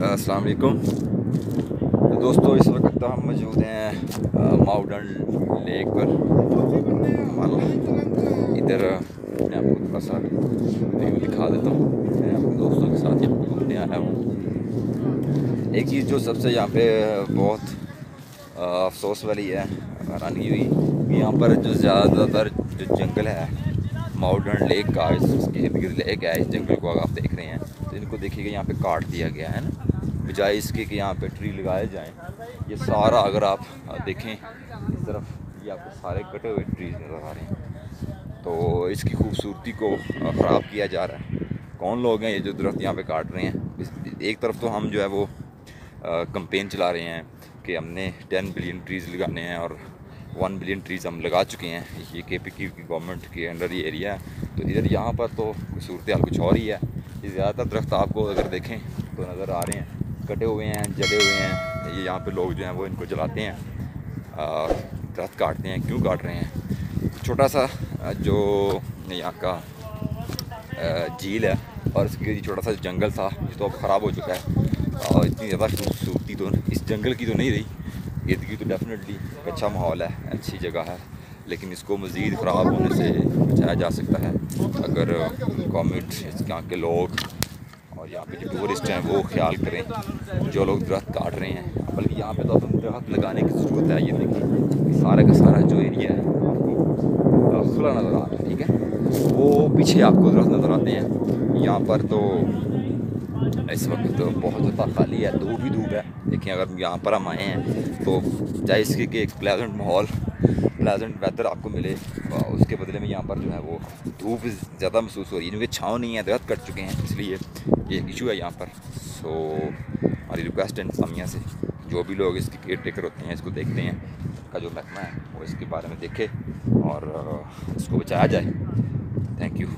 अस्सलाम वालेकुम। तो दोस्तों इस वक्त तो हम मौजूद हैं माउडन लेक पर। इधर मैं आपको थोड़ा सा व्यू दिखा देता हूँ। मैं अपने दोस्तों के साथ यहाँ पर घूमने आया हूँ। एक चीज़ जो सबसे यहाँ पे बहुत अफसोस वाली है, हैरानी हुई कि यहाँ पर जो ज़्यादातर जो जंगल है माउडन लेक का, इसके इर्द गिर्द लेक है, इस जंगल को अगर आप देख रहे हैं तो इनको देखिएगा यहाँ पे काट दिया गया है ना, बजाय इसके कि यहाँ पे ट्री लगाए जाएं। ये सारा अगर आप देखें इस तरफ, ये आपको सारे कटे हुए ट्रीज नज़र आ रहे हैं। तो इसकी खूबसूरती को ख़राब किया जा रहा है। कौन लोग हैं ये जो दरख्त यहाँ पे काट रहे हैं? एक तरफ तो हम जो है वो कंपेन चला रहे हैं कि हमने 10 बिलियन ट्रीज़ लगाने हैं और 1 बिलियन ट्रीज़ हम लगा चुके हैं। ये KPK की गवर्नमेंट के अंडर ये एरिया है। तो इधर यहाँ पर तो सूरत हाल कुछ और ही है। ये ज़्यादातर दरख्त आपको अगर देखें तो नज़र आ रहे हैं कटे हुए हैं, जले हुए हैं। ये यहाँ पे लोग जो हैं वो इनको जलाते हैं, दरख्त काटते हैं। क्यों काट रहे हैं? छोटा सा जो यहाँ का झील है और इसके छोटा सा जंगल था ये तो अब ख़राब हो चुका है। और इतनी ज़्यादा खूबसूरती तो इस जंगल की तो नहीं रही। इर्द गिर्द तो डेफिनेटली अच्छा माहौल है, अच्छी जगह है, लेकिन इसको मज़ीद ख़राब होने से बचाया जा सकता है अगर गवर्नमेंट, यहाँ के लोग और यहाँ पे जो टूरिस्ट हैं वो ख्याल करें। जो लोग दरख्त काट रहे हैं, बल्कि यहाँ पे तो अपन दरख्त लगाने की ज़रूरत है। ये देखिए सारा का सारा जो एरिया है आपको खुला नज़र आ रहा है, ठीक है। वो पीछे आपको दरख्त नज़र आते हैं। यहाँ पर तो इस वक्त तो बहुत ज़्यादा खाली है, धूप ही धूप है। देखिए अगर यहाँ पर हम आए हैं तो चाहे इसके कि एक प्लेजेंट माहौल, प्लेजेंट वेदर आपको मिले, उसके बदले में यहाँ पर जो है वो धूप ज़्यादा महसूस हो रही है क्योंकि छाँव नहीं है, दरख्त कट चुके हैं, इसलिए ये एक इशू है यहाँ पर। सो हमारी रिक्वेस्ट है इंसानिया से, जो भी लोग इसके केयर टेकर होते हैं, इसको देखते हैं, का जो महकमा है वो इसके बारे में देखे और इसको बचाया जाए। Thank you.